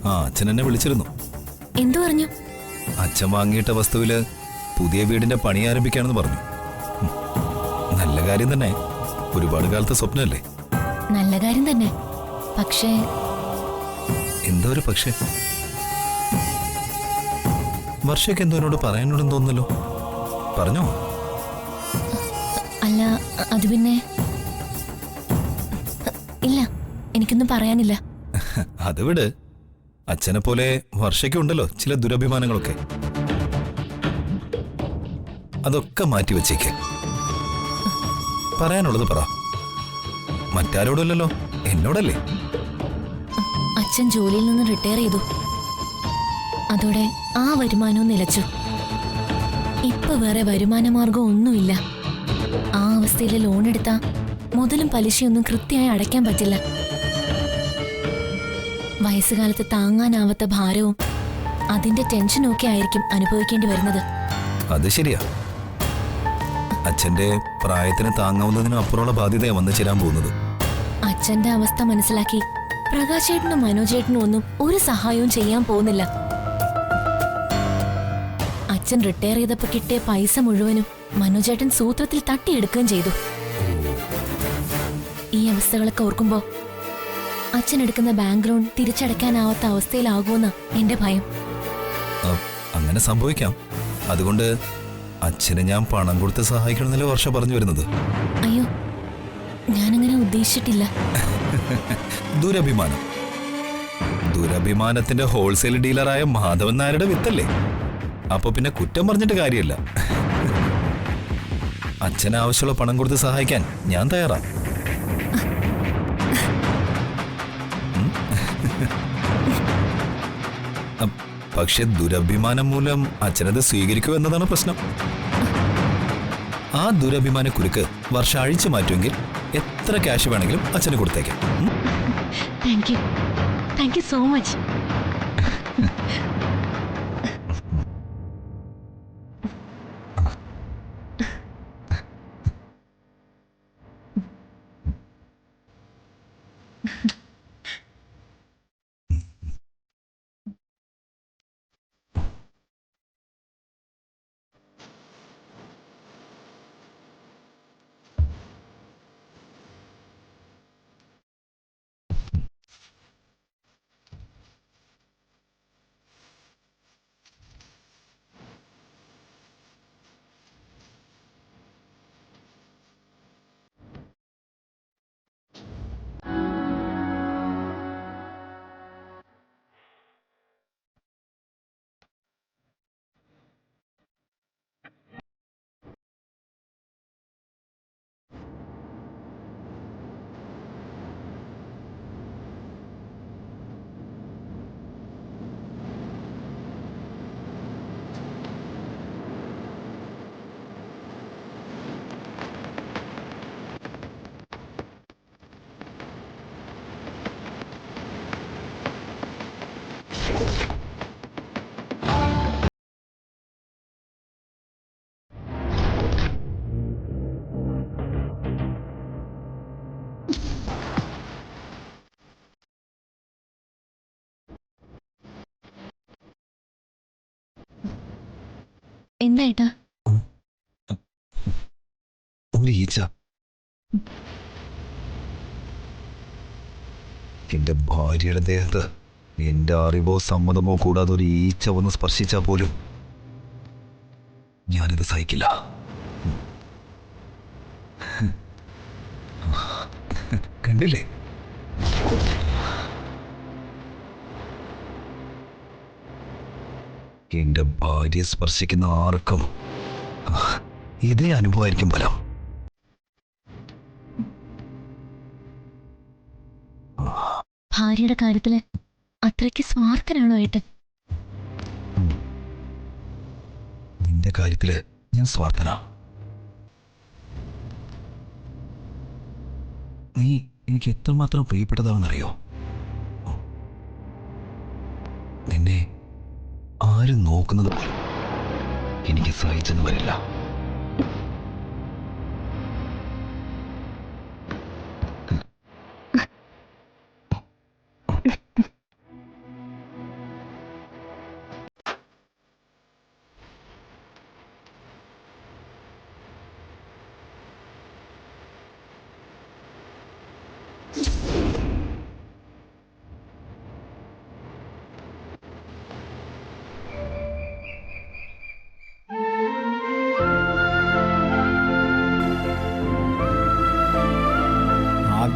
ആ അച്ഛൻ എന്നെ വിളിച്ചിരുന്നു. എന്തു പറഞ്ഞു? അച്ഛൻ വാങ്ങിയിട്ട വസ്തുവില് പുതിയ വീടിന്റെ പണി ആരംഭിക്കാണെന്ന് പറഞ്ഞു. നല്ല കാര്യം തന്നെ. ഒരുപാട് കാലത്തെ സ്വപ്നമല്ലേ? നല്ല കാര്യം തന്നെ. പക്ഷേ എന്തോ ഒരു പക്ഷേ. വർഷയ്ക്ക് എന്തോ എന്നോട് പറയാനുണ്ടെന്ന് തോന്നുന്നല്ലോ. പറഞ്ഞോ? അല്ല, അത് പിന്നെ ഇല്ല, എനിക്കൊന്നും പറയാനില്ല. അത് വിട്. അച്ഛനെ പോലെ വർഷയ്ക്കുണ്ടല്ലോ ചില ദുരഭിമാനങ്ങളൊക്കെ. അതൊക്കെ മാറ്റി വെച്ചേക്ക്. പറയാനുള്ളത് പറ. മറ്റാരോടല്ലോ, എന്നോടല്ലേ? അച്ഛൻ ജോലിയിൽ നിന്ന് റിട്ടയർ ചെയ്തു. അതോടെ ആ വരുമാനവും നിലച്ചു. ഇപ്പൊ വേറെ വരുമാന മാർഗം ഒന്നുമില്ല. ആ അവസ്ഥയിൽ ലോൺ എടുത്താ മുതലും പലിശയൊന്നും കൃത്യമായി അടയ്ക്കാൻ പറ്റില്ല. വയസ്സുകാലത്ത് താങ്ങാനാവാത്ത ഭാരവും അതിന്റെ ടെൻഷനും ഒക്കെ ആയിരിക്കും അനുഭവിക്കേണ്ടി വരുന്നത്. അത് ശരിയാ. അച്ഛന്റെ പ്രായത്തിന് താങ്ങാവുന്നതിനും അപ്പുറമുള്ള ബാധ്യതയാണ് വന്നു ചേരാൻ പോകുന്നത്. അച്ഛന്റെ അവസ്ഥ മനസ്സിലാക്കി പ്രകാശേട്ടനും മനോജേട്ടനും ഒന്നും ഒരു സഹായവും ചെയ്യാൻ പോകുന്നില്ല. അച്ഛൻ റിട്ടയർ ചെയ്തപ്പോ കിട്ടിയ പൈസ മുഴുവനും മനോജേട്ടൻ സൂത്രത്തിൽ തട്ടിയെടുക്കുകയും ചെയ്തു. ഈ അവസ്ഥകളൊക്കെ ഓർക്കുമ്പോ അച്ഛൻ എടുക്കുന്ന ബാങ്ക് ലോൺ തിരിച്ചടയ്ക്കാനാവാത്ത അവസ്ഥയിലാകുമെന്ന എന്റെ ഭയം. അങ്ങനെ സംഭവിക്കാം. അതുകൊണ്ട് അച്ഛനെ ഞാൻ പണം കൊടുത്ത് സഹായിക്കണമെന്നല്ലേ വർഷ പറഞ്ഞു വരുന്നത്? അയ്യോ, ഞാനങ്ങനെ ഉദ്ദേശിച്ചിട്ടില്ല. ദുരഭിമാനം. ദുരഭിമാനത്തിന്റെ ഹോൾസെയിൽ ഡീലറായ മാധവൻ നായരുടെ വിത്തല്ലേ? അപ്പൊ പിന്നെ കുറ്റം പറഞ്ഞിട്ട് കാര്യമില്ല. അച്ഛന് ആവശ്യമുള്ള പണം കൊടുത്ത് സഹായിക്കാൻ ഞാൻ തയ്യാറാ. പക്ഷെ ദുരഭിമാനം മൂലം അച്ഛനത് സ്വീകരിക്കൂ എന്നതാണ് പ്രശ്നം. ആ ദുരഭിമാന കുരുക്ക് വർഷം അഴിച്ചു മാറ്റുമെങ്കിൽ എത്ര ക്യാഷ് വേണമെങ്കിലും അച്ഛന് കൊടുത്തേക്കാം. Thank you so much. എന്തായിട്ടാ? ഒരു ഈച്ച. എന്റെ ഭാര്യയുടെ ദേഹത്ത് എന്റെ അറിവോ സമ്മതമോ കൂടാതെ ഒരു ഈച്ച ഒന്ന് സ്പർശിച്ചാൽ പോലും ഞാനിത് സഹിക്കില്ല. കണ്ടില്ലേ? എന്റെ ഭാര്യയെ സ്പർശിക്കുന്ന ആർക്കും ഇതേ അനുഭവമായിരിക്കും ഫലം. ഭാര്യയുടെ കാര്യത്തില് അത്രയ്ക്ക് സ്വാർത്ഥനാണോ ഏട്ടൻ? നിന്റെ കാര്യത്തില് ഞാൻ സ്വാർത്ഥനാ. നീ എനിക്ക് എത്രമാത്രം പ്രിയപ്പെട്ടതാണെന്നറിയോ? നിന്നെ ആരും നോക്കുന്നത് പോലും എനിക്ക് സഹിച്ചെന്ന് വരില്ല.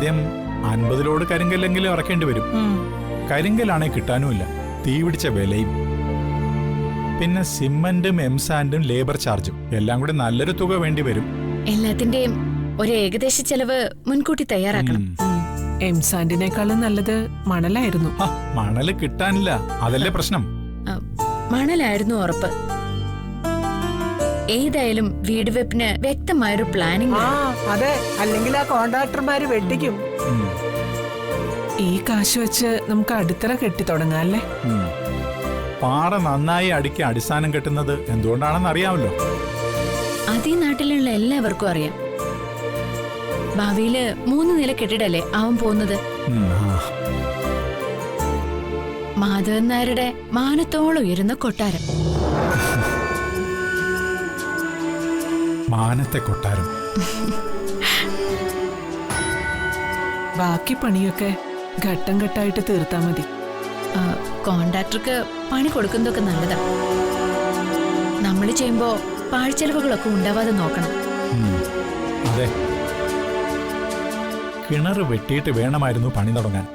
ആദ്യം 50 ലോഡ് കരിങ്കല്ലെങ്കിലും ഇറക്കേണ്ടി വരും. കരിങ്കലാണെങ്കിൽ കിട്ടാനുമില്ല, തീ പിടിച്ച വിലയും. പിന്നെ സിമന്റും എംസാൻഡും ലേബർ ചാർജും എല്ലാം കൂടി നല്ലൊരു തുക വേണ്ടി വരും. എല്ലാത്തിന്റെയും ഒരു ഏകദേശ ചെലവ് മുൻകൂട്ടി തയ്യാറാക്കണം. എംസാൻഡിനേക്കാളും നല്ലത് മണലായിരുന്നു. മണല് കിട്ടാനില്ല, അതല്ലേ പ്രശ്നം. മണലായിരുന്നു ഉറപ്പ്. ഏതായാലും വീട് വെപ്പിന് വ്യക്തമായൊരു പ്ലാനിങ്. അതെ, അല്ലെങ്കിൽ ആ കോൺട്രാക്ടർമാര് വെട്ടിക്കും. ഈ കാശ് വെച്ച് നമുക്ക് അടിത്തറ കെട്ടി തുടങ്ങാല്ലേ? പാറ നന്നായി അടുക്കി അടിസ്ഥാനം കെട്ടുന്നത് എന്തുകൊണ്ടാണെന്ന് അറിയാമല്ലോ. അത് ഈ നാട്ടിലുള്ള എല്ലാവർക്കും അറിയാം. ഭാവിയില് 3 നില കെട്ടിടല്ലേ അവൻ പോകുന്നത്. മാധവൻ നായരുടെ മാനത്തോളം ഉയരുന്ന കൊട്ടാരം. മാനത്തെ കൊട്ടാരം. ബാക്കി പണിയൊക്കെ ഘട്ടം ഘട്ടമായിട്ട് തീർത്താ മതി. കോൺട്രാക്ടർക്ക് പണി കൊടുക്കുന്നതൊക്കെ നല്ലതാ. നമ്മൾ ചെയ്യുമ്പോ പാഴ്ചെലവുകളൊക്കെ ഉണ്ടാവാതെ നോക്കണം. അതെ, കിണർ വെട്ടിയിട്ട് വേണമായിരുന്നു പണി തുടങ്ങാൻ.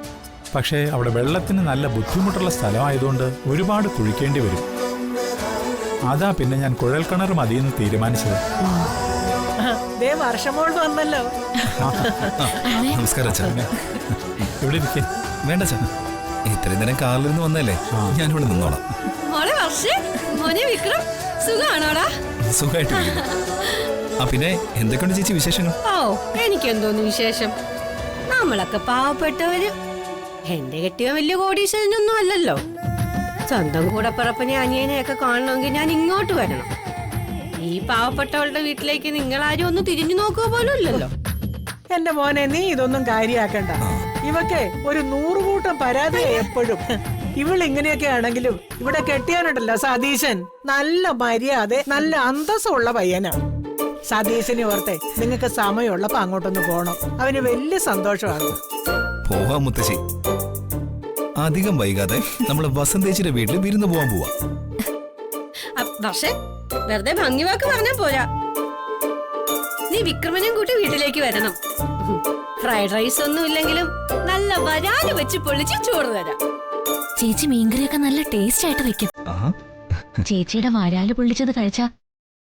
പക്ഷേ അവിടെ വെള്ളത്തിന് നല്ല ബുദ്ധിമുട്ടുള്ള സ്ഥലമായതുകൊണ്ട് ഒരുപാട് കുഴിക്കേണ്ടി വരും. അതാ പിന്നെ ഞാൻ കുഴൽ കിണർ മതിയെന്ന് തീരുമാനിച്ചത്. വർഷമോൾ വന്നല്ലോ. നമസ്കാരം അച്ഛൻ. ഇവിടെ ഇരിക്കേ. വേണ്ട അച്ഛൻ, ഇത്രയും നേരം കാറിലിരുന്ന് വന്നല്ലേ, ഞാനിവിടെ നിന്നോളാം. സുഖമായിട്ട്. പിന്നെ എന്തൊക്കെയുണ്ട് ചേച്ചി വിശേഷങ്ങൾ? ഓ, എനിക്കെന്തോന്ന് വിശേഷം. നമ്മളൊക്കെ പാവപ്പെട്ടവര്. എന്റെ കെട്ടിയ വലിയ കോടീശ്വരനൊന്നും അല്ലല്ലോ. സ്വന്തം കൂടെ പിറപ്പിനെ അനിയനെയൊക്കെ കാണണമെങ്കിൽ ഞാൻ ഇങ്ങോട്ട് വരണം. ഈ പാവപ്പെട്ടവളുടെ വീട്ടിലേക്ക് നിങ്ങളാരും ഒന്ന് തിരിഞ്ഞു നോക്കുക പോലും ഇല്ലല്ലോ. എന്റെ മോനെ, നീ ഇതൊന്നും കാര്യാക്കണ്ട. ഇവക്കെ ഒരു 100 കൂട്ടം പരാതിയാ എപ്പോഴും. ഇവളിങ്ങനെയൊക്കെ ആണെങ്കിലും ഇവിടെ കെട്ടിയാനുണ്ടല്ലോ സതീശൻ, നല്ല മര്യാദ, നല്ല അന്തസ്സുള്ള പയ്യനാ. സതീശനെ ഓർത്തെ നിങ്ങൾക്ക് സമയമുള്ളപ്പോ അങ്ങോട്ടൊന്ന് പോണം. അവന് വലിയ സന്തോഷമാണ്. പോവാം മുത്തശ്ശി. അധികം വൈകാതെ നമ്മള് വസന്തേച്ചിയുടെ വീട്ടിൽ വിരുന്ന് പോവാൻ പോവാ. പക്ഷേ വെറുതെ ഭംഗി വാക്ക് പറഞ്ഞാ പോരാ. നീ വിക്രമനും കൂട്ടി വീട്ടിലേക്ക് വരണം. ഫ്രൈഡ് റൈസ് ഒന്നും ഇല്ലെങ്കിലും നല്ല വരാല് വെച്ച് പൊള്ളിച്ച് ചോറ് തരാം. ചേച്ചി മീൻകറിയൊക്കെ നല്ല ടേസ്റ്റ് ആയിട്ട് വെക്കും. ചേച്ചിയുടെ വരാല് പൊള്ളിച്ചത് കഴിച്ചാ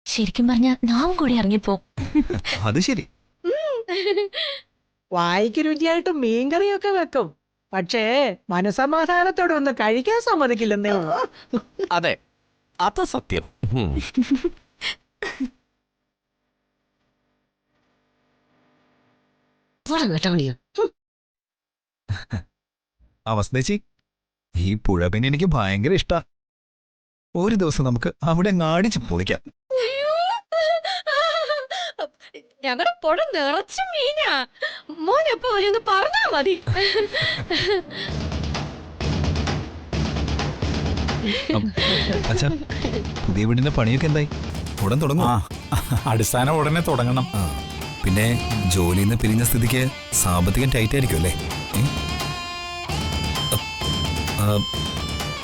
ശരിക്കും പറഞ്ഞ നാം കൂടി ഇറങ്ങിപ്പോ. അത് ശരി. വായിക്ക് രുചിയായിട്ട് മീൻകറിയൊക്കെ വെക്കും. പക്ഷേ മനസമാധാനത്തോടെ ഒന്ന് കഴിക്കാൻ സമ്മതിക്കില്ലെന്നേ ഉള്ളൂ. അതെ, അത് സത്യം. വസന്തേച്ചി, ഈ പുഴ പിന്നെ എനിക്ക് ഭയങ്കര ഇഷ്ടാ. ഒരു ദിവസം നമുക്ക് അവിടെ അടിച്ച് പൊളിക്കാം. ഞങ്ങളുടെ പുഴ നിറച്ചു മീനാ. മോനെപ്പോ വരുന്ന് പറഞ്ഞാ മതി. അച്ഛാ, പുതിയ വീടിന്റെ പണിയൊക്കെ എന്തായി? ഉടൻ തുടങ്ങും. അടിസ്ഥാനം ഉടനെ തുടങ്ങണം. പിന്നെ ജോലിയിൽ നിന്ന് പിരിഞ്ഞ സ്ഥിതിക്ക് സാമ്പത്തികം ടൈറ്റ് ആയിരിക്കും അല്ലേ?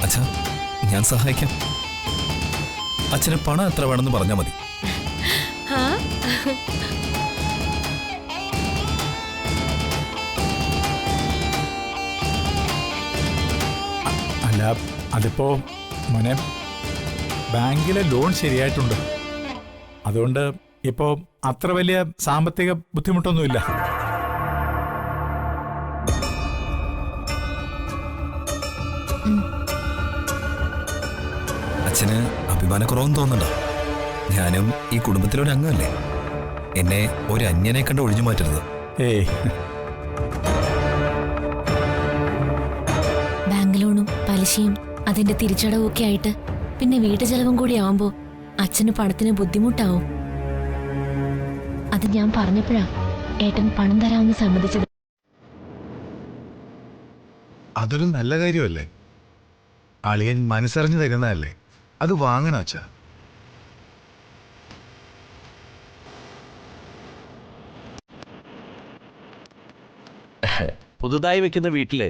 അച്ഛാ, ഞാൻ സഹായിക്കാം. അച്ഛന് പണം എത്ര വേണമെന്ന് പറഞ്ഞാൽ മതി. അല്ല, അതിപ്പോ മോനെ ബാങ്കിലെ ലോൺ ശരിയായിട്ടുണ്ട്. അതുകൊണ്ട് ഇപ്പോ അത്ര വലിയ സാമ്പത്തിക ബുദ്ധിമുട്ടൊന്നുമില്ല. അച്ഛന് അഭിമാനക്കുറവെന്ന് തോന്നണ്ട. ഞാനും ഈ കുടുംബത്തിലൊരു അംഗമല്ലേ. എന്നെ ഒരു അന്യനെ കണ്ട് ഒഴിഞ്ഞു മാറ്റരുത്. ഏയ്, ബാങ്ക് ലോണും പലിശയും അതിന്റെ തിരിച്ചടവും ഒക്കെ ആയിട്ട് പിന്നെ വീട്ടു ചെലവും കൂടി ആവുമ്പോ അച്ഛന് പണത്തിന് ബുദ്ധിമുട്ടാവും. അത് ഞാൻ പറഞ്ഞപ്പോഴാ ഏട്ടൻ പണം തരാമെന്ന് സമ്മതിച്ചത്. അതൊരു നല്ല കാര്യമല്ലേ? അളിയൻ മനസ്സറിഞ്ഞു തരുന്നതല്ലേ? അത് വാങ്ങണം അച്ഛാ. പുതുതായി വെക്കുന്ന വീട്ടില്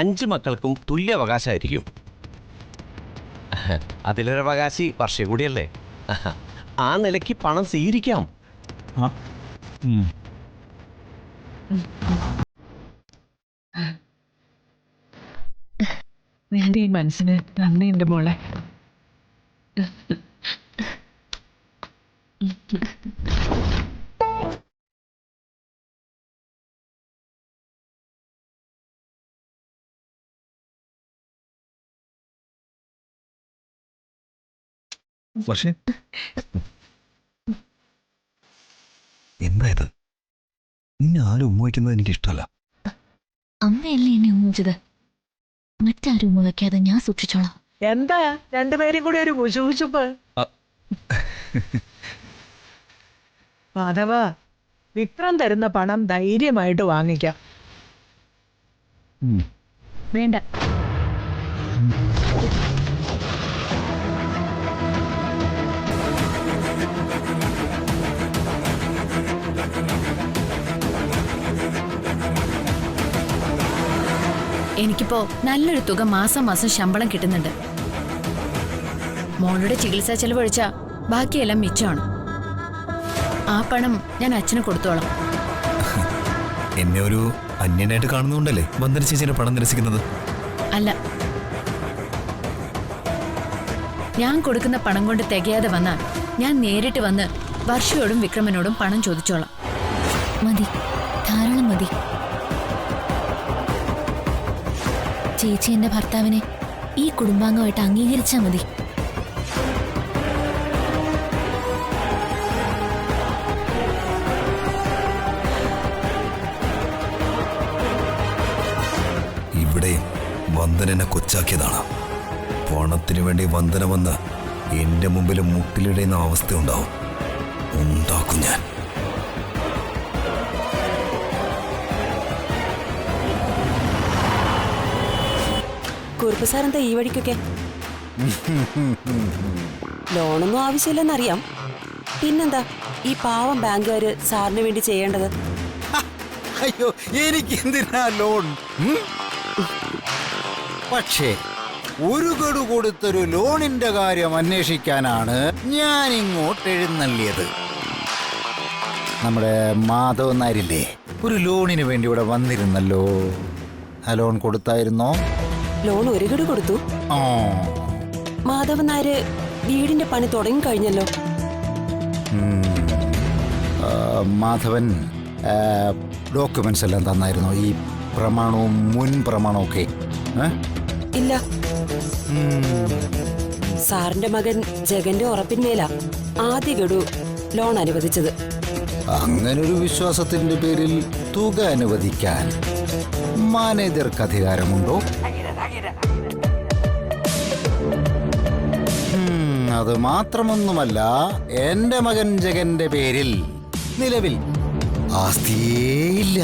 5 മക്കൾക്കും തുല്യ അവകാശമായിരിക്കും. അതിലൊരവകാശി വർഷ കൂടിയല്ലേ. ആ നിലയ്ക്ക് പണം സ്വീകരിക്കാം. നിന്റെ ഈ മനസ്സിന് നന്ദിയുണ്ട് മോളെ. പക്ഷേ എന്താ ഇത്? നിന്നെ ആരും ഉമ്മ വയ്ക്കുന്നത് എനിക്ക് ഇഷ്ടമല്ല. അമ്മയല്ലേ എന്നെ ഉമ്മിച്ചത്. മറ്റാരും ഉമ്മ വെക്കാതെ ഞാൻ സൂക്ഷിച്ചോളാം. എന്താ രണ്ടുപേരും കൂടി ഒരു കുശുകുശുപ്പ്? മാധവ, വിക്രം തരുന്ന പണം ധൈര്യമായിട്ട് വാങ്ങിക്കാം. വേണ്ട. എനിക്കിപ്പോ നല്ലൊരു തുക മാസം മാസം ശമ്പളം കിട്ടുന്നുണ്ട്. മോളുടെ ചികിത്സാ ചെലവ് ഒഴിച്ചാ ബാക്കിയെല്ലാം മിച്ചമാണ്. ആ പണം ഞാൻ അച്ഛന് കൊടുത്തോളാം. എന്നെ ഒരു അന്യനായിട്ട് കാണുന്നതുകൊണ്ടല്ലേ വന്ദന ചേച്ചിയുടെ പണം നിരസിക്കുന്നത്? അല്ല, ഞാൻ കൊടുക്കുന്ന പണം കൊണ്ട് തികയാതെ വന്നാൽ ഞാൻ നേരിട്ട് വന്ന് വർഷയോടും വിക്രമനോടും പണം ചോദിച്ചോളാം. മതി, ധാരാളം മതി. ചേച്ചി എന്റെ ഭർത്താവിനെ ഈ കുടുംബാംഗമായിട്ട് അംഗീകരിച്ചാ മതി. ഇവിടെ വന്ദനെന്നെ കൊച്ചാക്കിയതാണ്. പണത്തിനു വേണ്ടി വന്ദന വന്ന് എന്റെ മുമ്പിൽ മുട്ടിലിടയുന്ന അവസ്ഥ ഉണ്ടാക്കും ഞാൻ. കുറുപ്പ് സാറെന്താ ഈ വഴിക്കൊക്കെ? ലോണൊന്നും ആവശ്യമില്ലെന്നറിയാം. പിന്നെന്താ ഈ പാവം ബാങ്കുകാര് സാറിന് വേണ്ടി ചെയ്യേണ്ടത്? അയ്യോ, എനിക്ക് എന്തിനാ ലോൺ? പക്ഷേ ഒരു ഗഡു കൊടുത്തൊരു ലോണിന്റെ കാര്യം അന്വേഷിക്കാനാണ് ഞാൻ ഇങ്ങോട്ട് എഴുന്നള്ളിയത്. നമ്മുടെ മാധവൻ നായരില്ലേ, ഒരു ലോണിന് വേണ്ടി ഇവിടെ വന്നിരുന്നല്ലോ. ആ ലോൺ കൊടുത്തായിരുന്നോ? ലോൺ ഒരു ഗഡു കൊടുത്തു. മാധവൻ നായര് വീടിന്റെ പണി തുടങ്ങി കഴിഞ്ഞല്ലോ. മാധവൻ ഡോക്യുമെന്റ്സ് എല്ലാം തന്നായിരുന്നോ? ഈ പ്രമാണവും മുൻ പ്രമാണവും ഒക്കെ? ഇല്ല, സാറിന്റെ മകൻ ജഗന്റെ ഉറപ്പിന്മേലാ ആദ്യ ഗഡു ലോൺ അനുവദിച്ചത്. അങ്ങനൊരു വിശ്വാസത്തിന്റെ പേരിൽ തുക അനുവദിക്കാൻ മാനേജർക്ക് അധികാരമുണ്ടോ? അത് മാത്രമൊന്നുമല്ല, എന്റെ മകൻ ജഗന്റെ പേരിൽ നിലവിൽ ആസ്തിയേയില്ല.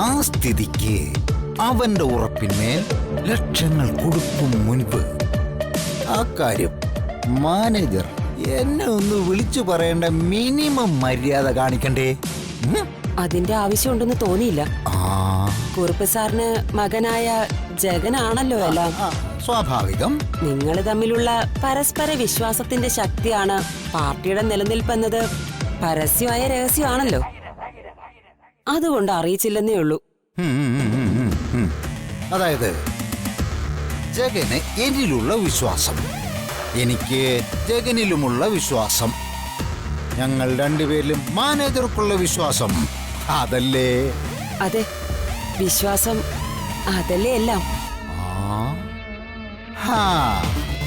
ആ സ്ഥിതിക്ക് അവന്റെ ഉറപ്പിന്മേൽ ലക്ഷങ്ങൾ കൊടുക്കും മുൻപ് ആ കാര്യം മാനേജർ എന്നെ ഒന്ന് വിളിച്ചു പറയേണ്ട മിനിമം മര്യാദ കാണിക്കണ്ടേ? അതിന്റെ ആവശ്യമുണ്ടെന്ന് തോന്നിയില്ല. കുറുപ്പ് സാറിന് മകനായ ജഗനാണല്ലോ എല്ലാം. സ്വാഭാവികം. നിങ്ങൾ തമ്മിലുള്ള പരസ്പര വിശ്വാസത്തിന്റെ ശക്തിയാണ് പാർട്ടിയുടെ നിലനിൽപ്പെന്നത് പരസ്യമായ രഹസ്യമാണല്ലോ. അതുകൊണ്ട് അറിയിച്ചില്ലെന്നേ ഉള്ളൂ. അതായത് ജഗന് എന്നിലുള്ള വിശ്വാസം, എനിക്ക് ജഗനിലുമുള്ള വിശ്വാസം, ഞങ്ങൾ രണ്ടുപേരിലും മാനേജർക്കുള്ള വിശ്വാസം, അതല്ലേ? അതെ, വിശ്വാസം അതല്ലേ എല്ലാം.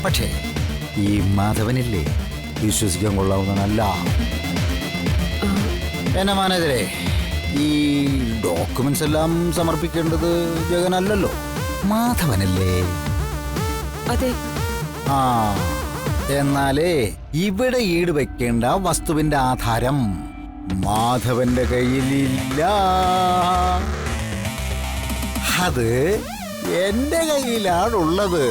പക്ഷേ ഈ മാധവനില്ലേ, വിശ്വസിക്കാൻ കൊള്ളാവുന്നതല്ല. എന്നെ മാനേജരെ, ഈ ഡോക്യുമെന്റ്സ് എല്ലാം സമർപ്പിക്കേണ്ടത് ജഗനല്ലല്ലോ, മാധവനല്ലേ? അതെ. എന്നാലേ ഇവിടെ ഈട് വെക്കേണ്ട വസ്തുവിന്റെ ആധാരം മാധവന്റെ കയ്യിലില്ല. അത് എന്റെ കയ്യിലാണുള്ളത്.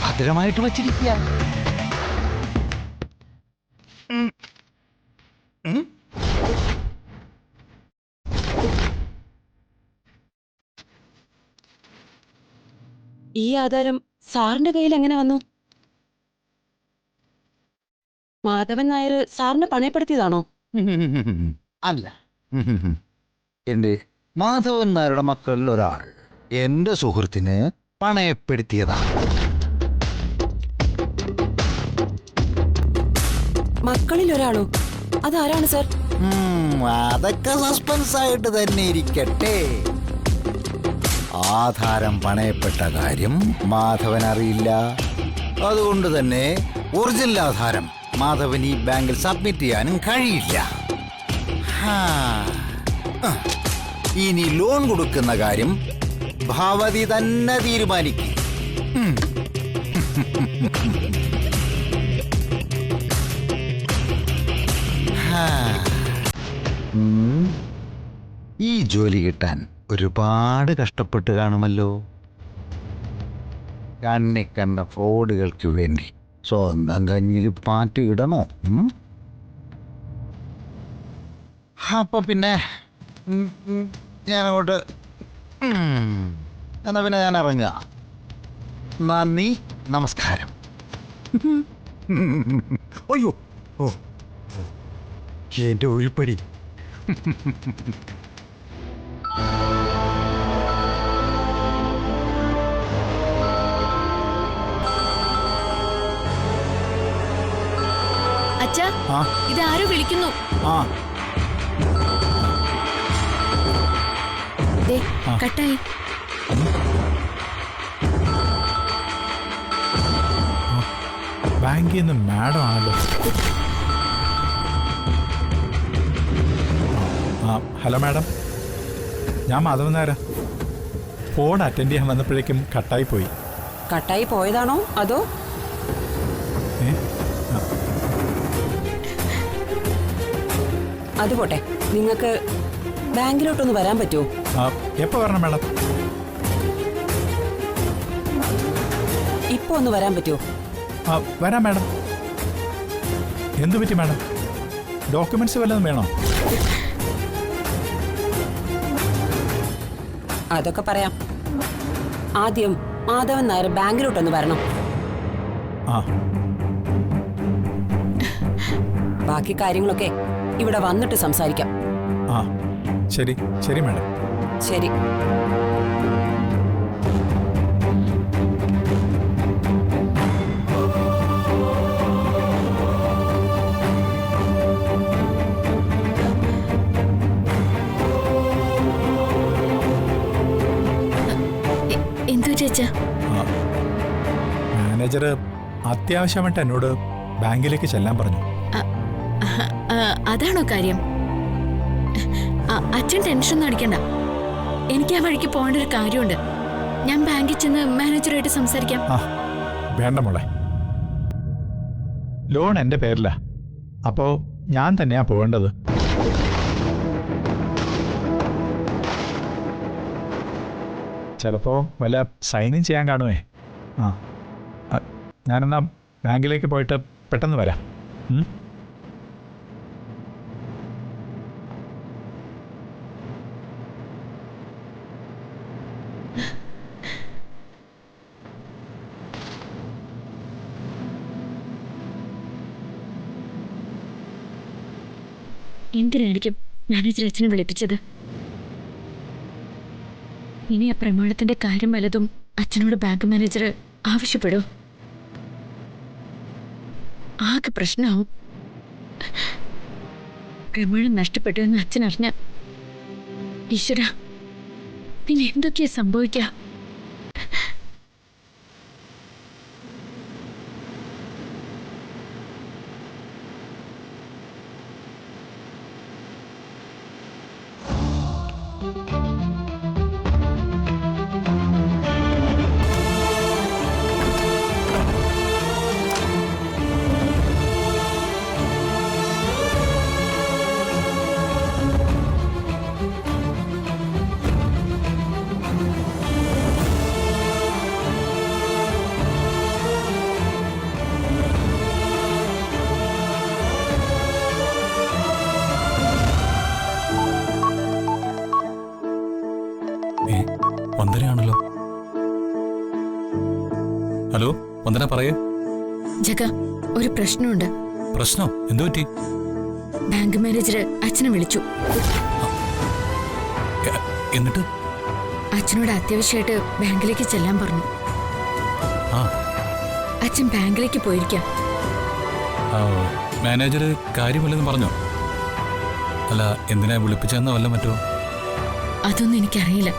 ഭദ്രമായിട്ട് വച്ചിരിക്കുക. ഈ ആധാരം സാറിന്റെ കയ്യിൽ എങ്ങനെ വന്നു? മാധവൻ നായർ സാറിനെ പണയപ്പെടുത്തിയതാണോ? അല്ല, എന്റെ മാധവൻ നായരുടെ മക്കളിൽ ഒരാൾ എൻ്റെ സുഹൃത്തിനെ പണയപ്പെടുത്തിയതാണ്. മക്കളിൽ ഒരാളോ? അതാരാണ് സർ? അതൊക്കെ സസ്പെൻസ് ആയിട്ട് തന്നെ ഇരിക്കട്ടെ. ആധാരം പണയപ്പെട്ട കാര്യം മാധവൻ അറിയില്ല. അതുകൊണ്ട് തന്നെ ഒറിജിനൽ ആധാരം മാധവൻ ഈ ബാങ്കിൽ സബ്മിറ്റ് ചെയ്യാനും കഴിയില്ല. ഇനി ലോൺ കൊടുക്കുന്ന കാര്യം ഭവതി തന്നെ തീരുമാനിക്കും. ഈ ജോലി കിട്ടാൻ ഒരുപാട് കഷ്ടപ്പെട്ട് കാണുമല്ലോ. കണ്ണിക്കണ്ട ഫ്രോഡുകൾക്ക് വേണ്ടി സ്വന്തം കഞ്ഞിൽ പാറ്റിയിടണോ? അപ്പൊ പിന്നെ ഞാനങ്ങോട്ട് എന്നാ പിന്നെ ഞാൻ ഇറങ്ങുക. നന്ദി, നമസ്കാരം. അയ്യോ, ഓ എൻ്റെ ഉൾപ്പടി. അച്ഛാ, ഇതാരോ വിളിക്കുന്നു. ദേ, കട്ടായി. ബാങ്കിൽ നിന്ന് മാഡം ആണല്ലോ. ഹലോ മാഡം, ഞാൻ മാധവൻ നായരാ. ഫോൺ അറ്റൻഡ് ചെയ്യാൻ വന്നപ്പോഴേക്കും കട്ടായി പോയി. കട്ടായി പോയതാണോ അതോ? അത് പോട്ടെ, നിങ്ങൾക്ക് ബാങ്കിലോട്ടൊന്ന് വരാൻ പറ്റുമോ? എപ്പോ വരണം മാഡം? ഇപ്പൊ ഒന്ന് വരാൻ പറ്റുമോ? വരാം മാഡം. എന്തു പറ്റി മാഡം? ഡോക്യുമെന്റ്സ് വല്ലതും വേണോ? അതൊക്കെ പറയാം. ആദ്യം മാധവൻ നായർ ബാങ്കിലോട്ടൊന്ന് വരണം. ബാക്കി കാര്യങ്ങളൊക്കെ ഇവിടെ വന്നിട്ട് സംസാരിക്കാം. ശരി ശരി മാഡം. ശരി. എന്തോ ചേച്ചാ? മാനേജർ അത്യാവശ്യമായിട്ട് എന്നോട് ബാങ്കിലേക്ക് ചെല്ലാൻ പറഞ്ഞു. അതാണോ കാര്യം? അച്ഛൻ ടെൻഷനൊന്നും അടിക്കണ്ട. എനിക്ക് ആ വഴിക്ക് പോകേണ്ട ഒരു കാര്യമുണ്ട്. ഞാൻ ബാങ്കിൽ ചെന്ന് മാനേജറുമായിട്ട് സംസാരിക്കാം. വേണ്ട മോളെ, ലോൺ എൻ്റെ പേരിലാ. അപ്പോ ഞാൻ തന്നെയാ പോകേണ്ടത്. ചിലപ്പോൾ വല്ല സൈനിങ് ചെയ്യാൻ കാണുമേ. ഞാനെന്നാ ബാങ്കിലേക്ക് പോയിട്ട് പെട്ടെന്ന് വരാം. എന്തിനായിരിക്കും മാനേജർ അച്ഛനെ വിളിപ്പിച്ചത്? ഇനി ആ പ്രമാണത്തിന്റെ കാര്യം വല്ലതും അച്ഛനോട് ബാങ്ക് മാനേജർ ആവശ്യപ്പെടും. ആകെ പ്രശ്നമാവും. പ്രമാണം നഷ്ടപ്പെട്ടു എന്ന് അച്ഛൻ അറിഞ്ഞ, ഈശ്വര, പിന്നെ എന്തൊക്കെയാ സംഭവിക്കുക? വന്ദനയാണല്ലോ. ഹലോ വന്ദന, പറയൂ. ജഗ, ഒരു പ്രശ്നമുണ്ട്. പ്രശ്നം എന്തു പറ്റി? ബാങ്ക് മാനേജർ അച്ഛനെ വിളിച്ചു. എന്നിട്ട് അച്ഛനോട് അത്യാവശ്യമായിട്ട് ബാങ്കിലേക്ക് ചെല്ലാൻ പറഞ്ഞു. ആ അച്ഛൻ ബാങ്കിലേക്ക് പോയിരിക്കാം. മാനേജർ കാര്യമില്ലെന്ന് പറഞ്ഞോ? അല്ല, എന്തിനാ വിളിപ്പിച്ചെന്നോ വല്ല മറ്റോ? അതൊന്നും എനിക്കറിയില്ല.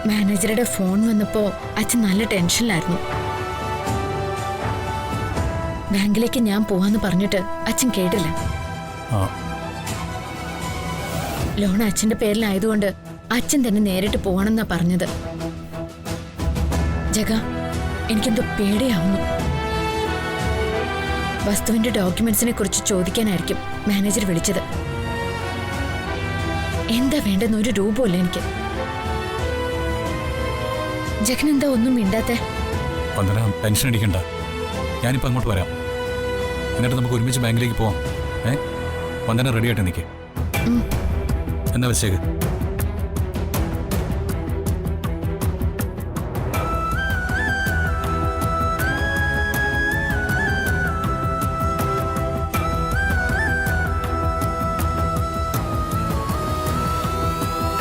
മാനേജറുടെ ഫോൺ വന്നപ്പോ അച്ഛൻ നല്ല ടെൻഷനിലായിരുന്നു. ബാങ്കിലേക്ക് ഞാൻ പോവാന്ന് പറഞ്ഞിട്ട് അച്ഛൻ കേട്ടില്ല. ആ ലോൺ അച്ഛന്റെ പേരിലായതുകൊണ്ട് അച്ഛൻ തന്നെ നേരിട്ട് പോകണമെന്നാ പറഞ്ഞത്. ജഗ, എനിക്കെന്തോ പേടിയാവുന്നു. വസ്തുവിന്റെ ഡോക്യുമെന്റ്സിനെ കുറിച്ച് ചോദിക്കാനായിരിക്കും മാനേജർ വിളിച്ചത്. എന്താ വേണ്ടെന്ന് ഒരു രൂപമില്ല എനിക്ക്. ജഗനെന്താ ഒന്നും മിണ്ടാത്തെ? വന്ദന, ടെൻഷൻ അടിക്കണ്ട. ഞാനിപ്പോൾ അങ്ങോട്ട് വരാം. എന്നിട്ട് നമുക്ക് ഒരുമിച്ച് ബാങ്കിലേക്ക് പോവാം. വന്ദന റെഡി ആയിട്ട് നിൽക്കേ. എന്നാ വെച്ചേക്ക്.